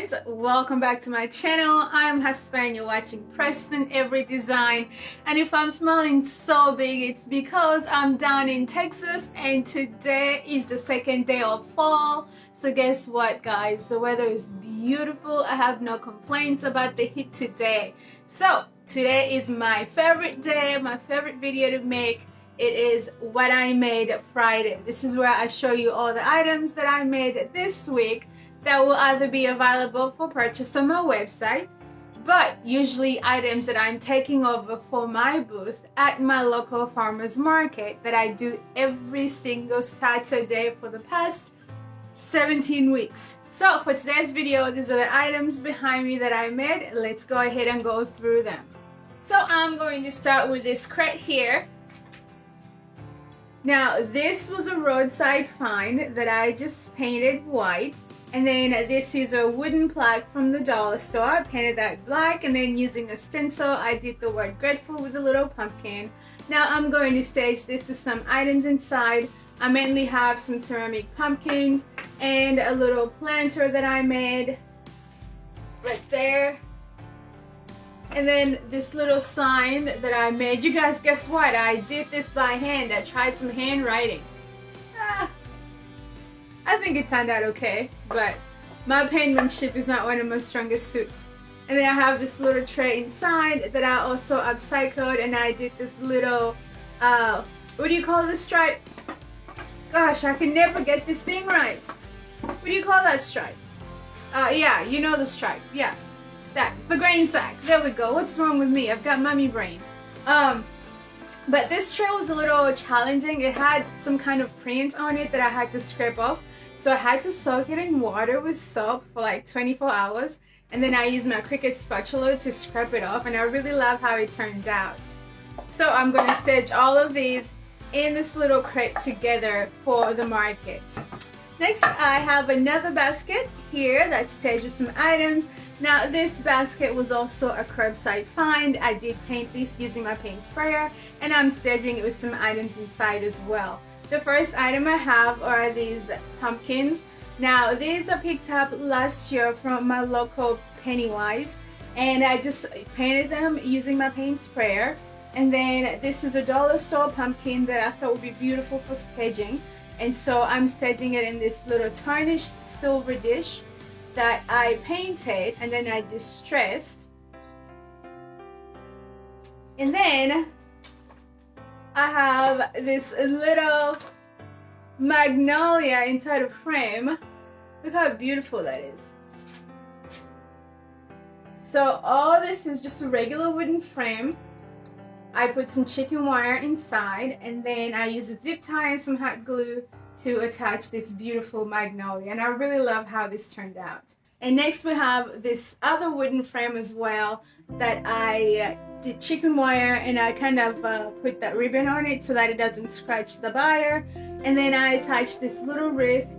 friends, welcome back to my channel. I'm Hassan, you're watching Preston Every Design, and if I'm smiling so big, it's because I'm down in Texas and today is the second day of fall. So guess what, guys, the weather is beautiful. I have no complaints about the heat today. So today is my favorite day, my favorite video to make. It is what I made Friday. This is where I show you all the items that I made this week that will either be available for purchase on my website, but usually items that I'm taking over for my booth at my local farmers market that I do every single Saturday for the past 17 weeks. So for today's video, these are the items behind me that I made. Let's go ahead and go through them. So I'm going to start with this crate here. Now this was a roadside find that I just painted white. And then this is a wooden plaque from the dollar store. I painted that black, and then using a stencil I did the word grateful with a little pumpkin. Now I'm going to stage this with some items inside. I mainly have some ceramic pumpkins and a little planter that I made right there. And then this little sign that I made. You guys, guess what? I did this by hand. I tried some handwriting. I think it turned out okay, but my penmanship is not one of my strongest suits. And then I have this little tray inside that I also upcycled, and I did this little, what do you call this stripe? Gosh, I can never get this thing right. What do you call that stripe? Yeah, you know the stripe, yeah. That, the grain sack, there we go. What's wrong with me? I've got mummy brain. But this tray was a little challenging. It had some kind of print on it that I had to scrape off. So I had to soak it in water with soap for like 24 hours. And then I used my Cricut spatula to scrape it off. And I really love how it turned out. So I'm going to stage all of these in this little crate together for the market. Next, I have another basket here that's staged with some items. Now this basket was also a curbside find. I did paint this using my paint sprayer, and I'm staging it with some items inside as well. The first item I have are these pumpkins. Now these I picked up last year from my local Pennywise, and I just painted them using my paint sprayer. And then this is a dollar store pumpkin that I thought would be beautiful for staging. And so I'm staging it in this little tarnished silver dish that I painted and then I distressed. And then I have this little magnolia inside a frame. Look how beautiful that is. So all this is just a regular wooden frame. I put some chicken wire inside, and then I use a zip tie and some hot glue to attach this beautiful magnolia, and I really love how this turned out. And next we have this other wooden frame as well that I did chicken wire, and I kind of put that ribbon on it so that it doesn't scratch the buyer. And then I attached this little wreath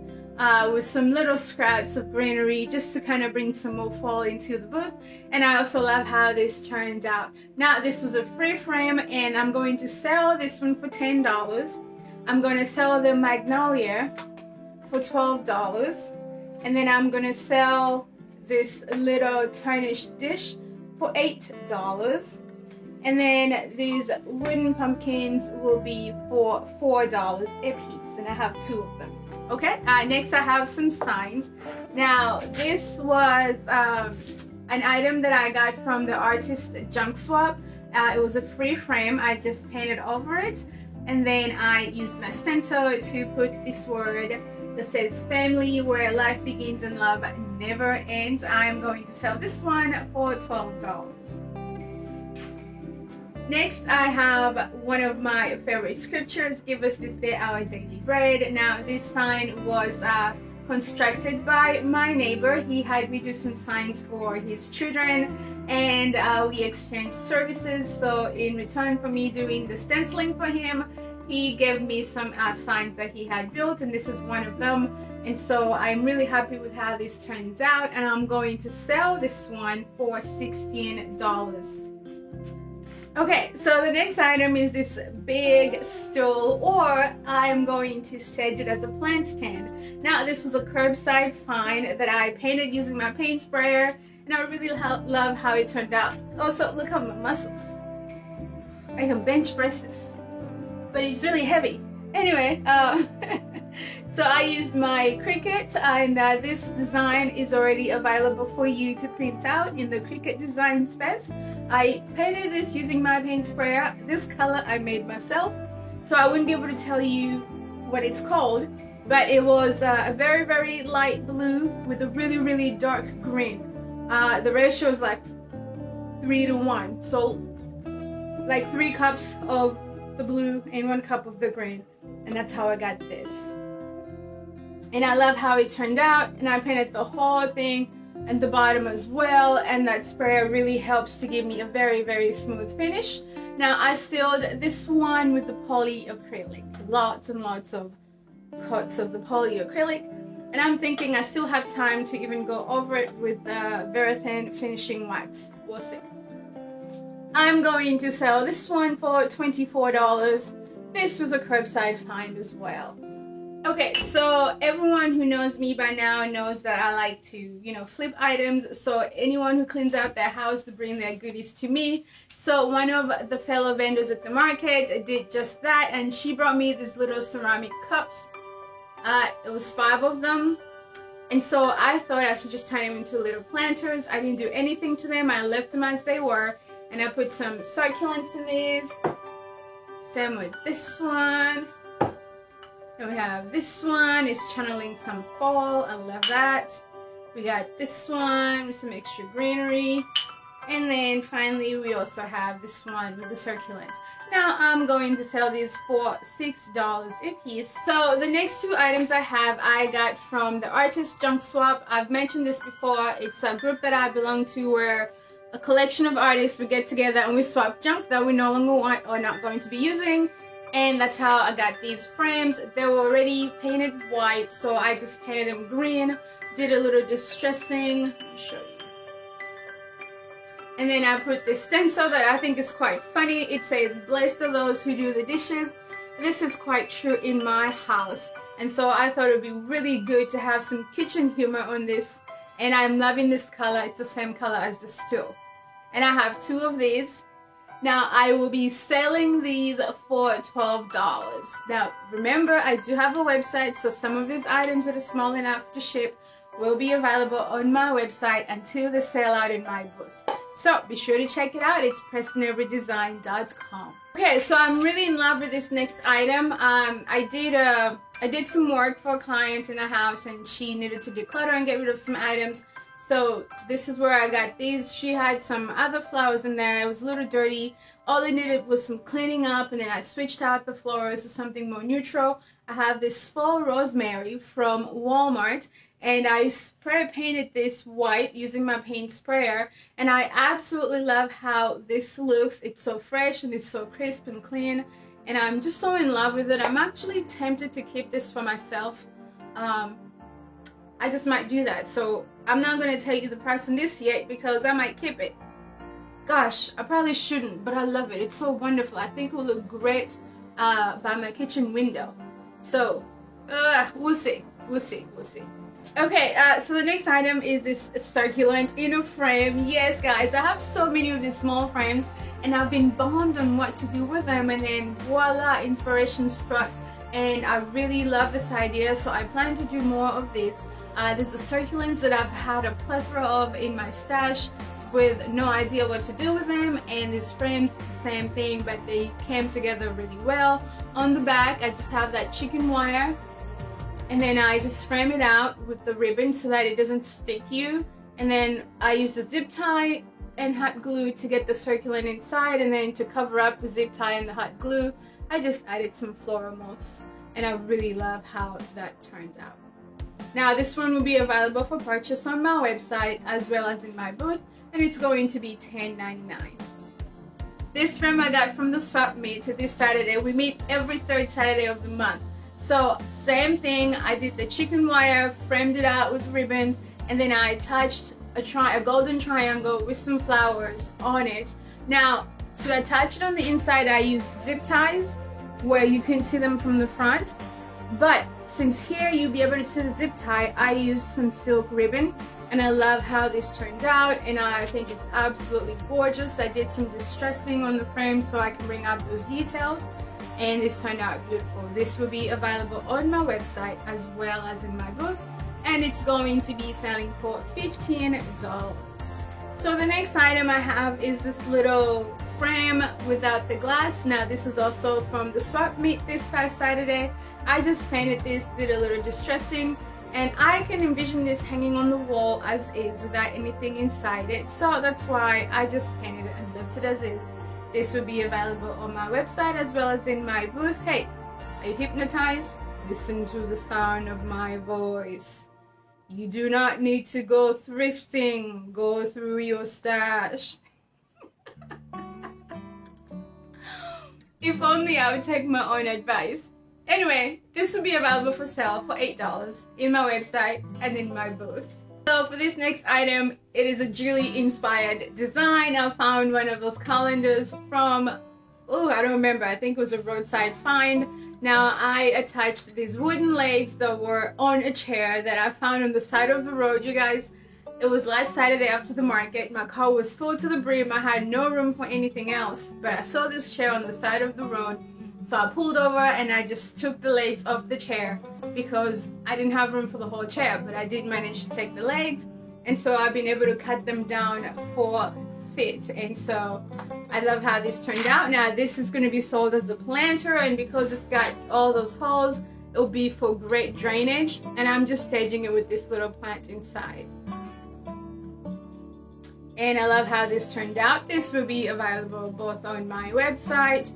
with some little scraps of greenery just to kind of bring some more fall into the booth. And I also love how this turned out. Now this was a free frame, and I'm going to sell this one for $10. I'm going to sell the magnolia for $12. And then I'm going to sell this little tarnished dish for $8. And then these wooden pumpkins will be for $4 a piece, and I have 2 of them. Okay, next I have some signs. Now this was an item that I got from the artist Junk Swap. It was a free frame. I just painted over it, and then I used my stencil to put this word that says family, where life begins and love never ends. I'm going to sell this one for $12. Next, I have one of my favorite scriptures, give us this day our daily bread. Now this sign was constructed by my neighbor. He had me do some signs for his children, and we exchanged services. So in return for me doing the stenciling for him, he gave me some signs that he had built, and this is one of them. And so I'm really happy with how this turns out, and I'm going to sell this one for $16. Okay, so the next item is this big stool, or I'm going to set it as a plant stand. Now, this was a curbside find that I painted using my paint sprayer, and I really love how it turned out. Also, look at my muscles. I can bench press this, but it's really heavy. Anyway, so I used my Cricut, and this design is already available for you to print out in the Cricut Design Space. I painted this using my paint sprayer. This color I made myself, so I wouldn't be able to tell you what it's called, but it was a very, very light blue with a really, really dark green. The ratio is like 3:1, so like 3 cups of the blue and 1 cup of the green, and that's how I got this. And I love how it turned out, and I painted the whole thing and the bottom as well, and that sprayer really helps to give me a very, very smooth finish. Now, I sealed this one with the polyacrylic, lots and lots of coats of the polyacrylic, and I'm thinking I still have time to even go over it with the Varathane finishing wax. We'll see. I'm going to sell this one for $24. This was a curbside find as well. Okay, so everyone who knows me by now knows that I like to, you know, flip items. So anyone who cleans out their house to bring their goodies to me. So one of the fellow vendors at the market did just that, and she brought me these little ceramic cups. It was 5 of them. And so I thought I should just turn them into little planters. I didn't do anything to them. I left them as they were. And I put some succulents in these. Same with this one. Then we have this one, it's channeling some fall. I love that. We got this one with some extra greenery. And then finally we also have this one with the succulents. Now I'm going to sell these for $6 a piece. So the next 2 items I got from the Artist Junk Swap. I've mentioned this before. It's a group that I belong to where a collection of artists, we get together and we swap junk that we no longer want or not going to be using. And that's how I got these frames. They were already painted white, so I just painted them green, did a little distressing. Let me show you. And then I put this stencil that I think is quite funny. It says, "Blessed are those who do the dishes." This is quite true in my house, and so I thought it would be really good to have some kitchen humor on this. And I'm loving this color. It's the same color as the stool. And I have 2 of these. Now, I will be selling these for $12. Now, remember, I do have a website, so some of these items that are small enough to ship will be available on my website until they sell out in my booth. So, be sure to check it out. It's PrestonEveryDesign.com. Okay, so I'm really in love with this next item. I did some work for a client in the house, and she needed to declutter and get rid of some items. So this is where I got these. She had some other flowers in there. It was a little dirty. All they needed was some cleaning up, and then I switched out the flowers to something more neutral. I have this fall rosemary from Walmart, and I spray painted this white using my paint sprayer, and I absolutely love how this looks. It's so fresh and it's so crisp and clean, and I'm just so in love with it. I'm actually tempted to keep this for myself. I just might do that. So I'm not going to tell you the price on this yet because I might keep it. Gosh, I probably shouldn't, but I love it. It's so wonderful. I think it will look great by my kitchen window. So we'll see. We'll see. We'll see. Okay, so the next item is this succulent in a frame. Yes, guys, I have so many of these small frames, and I've been bummed on what to do with them, and then voila, inspiration struck, and I really love this idea, so I plan to do more of these. There's the succulents that I've had a plethora of in my stash with no idea what to do with them, and these frames, the same thing, but they came together really well. On the back, I just have that chicken wire, and then I just frame it out with the ribbon so that it doesn't stick you, and then I use the zip tie and hot glue to get the succulent inside, and then to cover up the zip tie and the hot glue, I just added some floral moss, and I really love how that turned out. Now this one will be available for purchase on my website as well as in my booth, and it's going to be $10.99. This frame I got from the swap meet this Saturday. We meet every 3rd Saturday of the month. So same thing, I did the chicken wire, framed it out with ribbon, and then I attached a golden triangle with some flowers on it. Now To attach it on the inside, I used zip ties where you can see them from the front. But since here you'll be able to see the zip tie, I used some silk ribbon, and I love how this turned out, and I think it's absolutely gorgeous. I did some distressing on the frame so I can bring out those details, and this turned out beautiful. This will be available on my website as well as in my booth, and it's going to be selling for $15. So the next item I have is this little frame without the glass. Now this is also from the swap meet this past Saturday. I just painted this, did a little distressing, and I can envision this hanging on the wall as is without anything inside it. So that's why I just painted it and left it as is. This will be available on my website as well as in my booth. Hey, are you hypnotized? Listen to the sound of my voice. You do not need to go thrifting. Go through your stash. If only I would take my own advice. Anyway, this will be available for sale for $8 in my website and in my booth. So for this next item, it is a Julie inspired design. I found one of those calendars from, I don't remember, I think it was a roadside find. Now I attached these wooden legs that were on a chair that I found on the side of the road. You guys, it was last Saturday after the market. My car was full to the brim. I had no room for anything else, but I saw this chair on the side of the road. So I pulled over and I just took the legs off the chair because I didn't have room for the whole chair, but I did manage to take the legs, and so I've been able to cut them down for fit, and so I love how this turned out. Now this is going to be sold as a planter, and because it's got all those holes, it'll be for great drainage, and I'm just staging it with this little plant inside. And I love how this turned out. This will be available both on my website.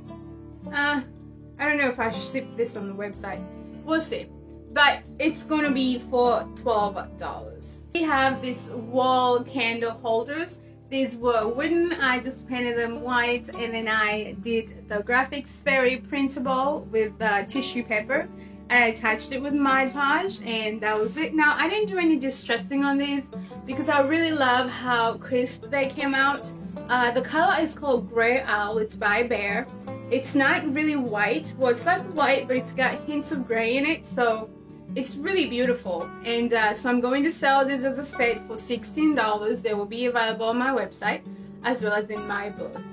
I don't know if I should ship this on the website. We'll see. But it's gonna be for $12. We have these wall candle holders. These were wooden. I just painted them white, and then I did the graphics fairy printable with tissue paper, and I attached it with Mod Podge, and that was it. Now I didn't do any distressing on these because I really love how crisp they came out. The color is called Grey Owl. It's by Behr. It's not really white. Well, it's like white, but it's got hints of gray in it, so it's really beautiful. And so I'm going to sell this as a set for $16. They will be available on my website as well as in my booth.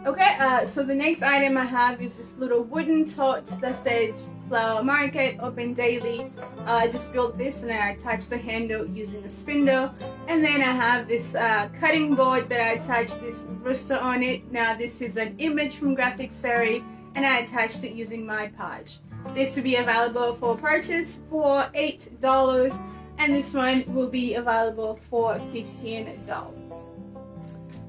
Okay, so the next item I have is this little wooden tote that says Flower Market, open daily. I just built this and I attached the handle using a spindle. And then I have this cutting board that I attached this rooster on it. Now this is an image from Graphics Fairy, and I attached it using Mod Podge. This will be available for purchase for $8, and this one will be available for $15.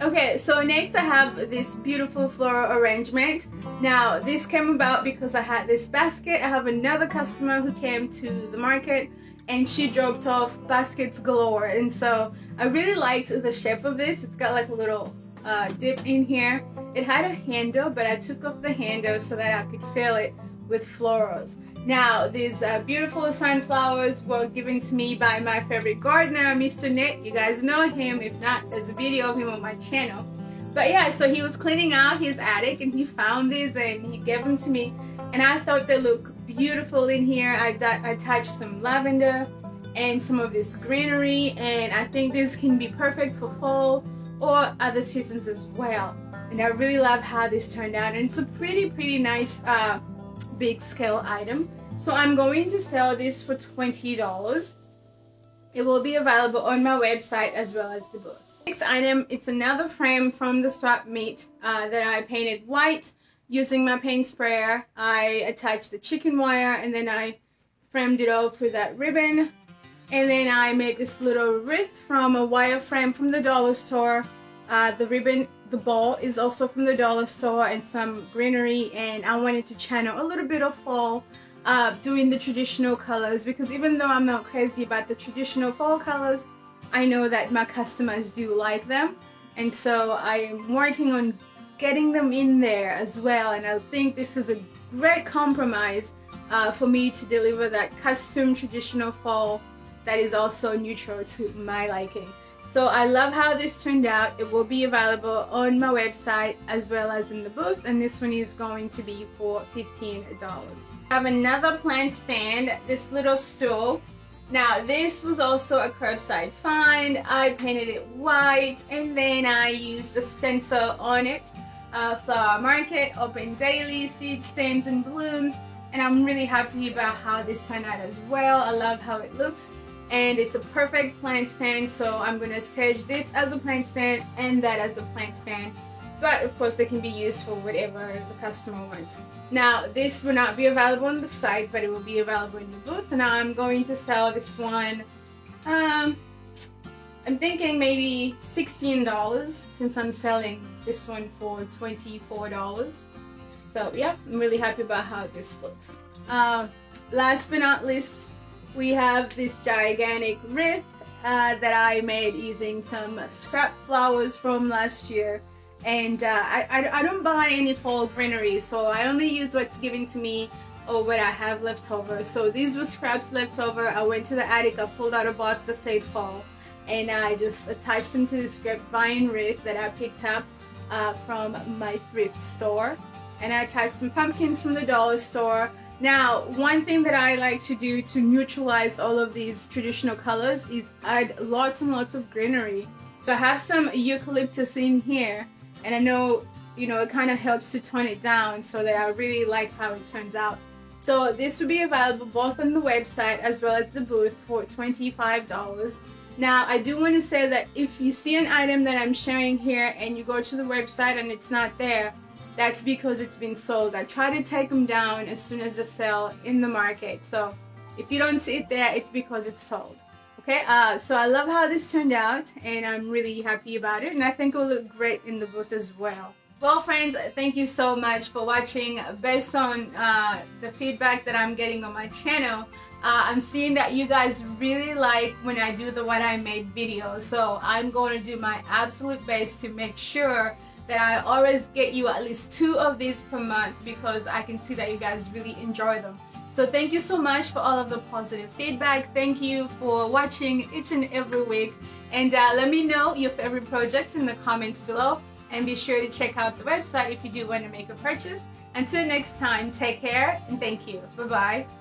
Okay, so next I have this beautiful floral arrangement. Now this came about because I had this basket. I have another customer who came to the market and she dropped off baskets galore, and so I really liked the shape of this. It's got like a little dip in here. It had a handle, but I took off the handle so that I could fill it with florals. Now these beautiful sunflowers were given to me by my favorite gardener, Mr. Nick. You guys know him. If not, there's a video of him on my channel. But yeah, so he was cleaning out his attic and he found these and he gave them to me, and I thought they look beautiful in here. I attached some lavender and some of this greenery, and I think this can be perfect for fall or other seasons as well. And I really love how this turned out, and it's a pretty nice big scale item. So I'm going to sell this for $20. It will be available on my website as well as the booth. Next item, it's another frame from the swap meet that I painted white using my paint sprayer. I attached the chicken wire and then I framed it off with that ribbon, and then I made this little wreath from a wire frame from the dollar store. The ribbon, the ball is also from the dollar store, and some greenery, and I wanted to channel a little bit of fall doing the traditional colors, because even though I'm not crazy about the traditional fall colors, I know that my customers do like them, and so I am working on getting them in there as well. And I think this was a great compromise for me to deliver that custom traditional fall that is also neutral to my liking. So I love how this turned out. It will be available on my website as well as in the booth, and this one is going to be for $15. I have another plant stand, this little stool. Now this was also a curbside find. I painted it white and then I used a stencil on it. Flower Market, Open Daily, Seed Stems and Blooms, and I'm really happy about how this turned out as well. I love how it looks, and it's a perfect plant stand, so I'm going to stage this as a plant stand and that as a plant stand, but of course they can be used for whatever the customer wants. Now this will not be available on the site, but it will be available in the booth, and I'm going to sell this one, I'm thinking maybe $16 since I'm selling this one for $24. So yeah, I'm really happy about how this looks. Last but not least, we have this gigantic wreath that I made using some scrap flowers from last year. And I don't buy any fall greenery, so I only use what's given to me or what I have left over. So these were scraps left over. I went to the attic, I pulled out a box that said fall, and I just attached them to this grapevine wreath that I picked up from my thrift store. And I attached some pumpkins from the dollar store. Now, one thing that I like to do to neutralize all of these traditional colors is add lots and lots of greenery. So I have some eucalyptus in here, and I know, you know, it kind of helps to tone it down, so that I really like how it turns out. So this will be available both on the website as well as the booth for $25. Now, I do want to say that if you see an item that I'm sharing here and you go to the website and it's not there, that's because it's been sold. I try to take them down as soon as they sell in the market. So if you don't see it there, it's because it's sold. Okay, so I love how this turned out, and I'm really happy about it, and I think it will look great in the booth as well. Well, friends, thank you so much for watching. Based on the feedback that I'm getting on my channel, I'm seeing that you guys really like when I do the What I Made videos, so I'm going to do my absolute best to make sure that I always get you at least 2 of these per month, because I can see that you guys really enjoy them. So thank you so much for all of the positive feedback. Thank you for watching each and every week, and let me know your favorite projects in the comments below, and be sure to check out the website if you do want to make a purchase. Until next time, take care and thank you. Bye-bye.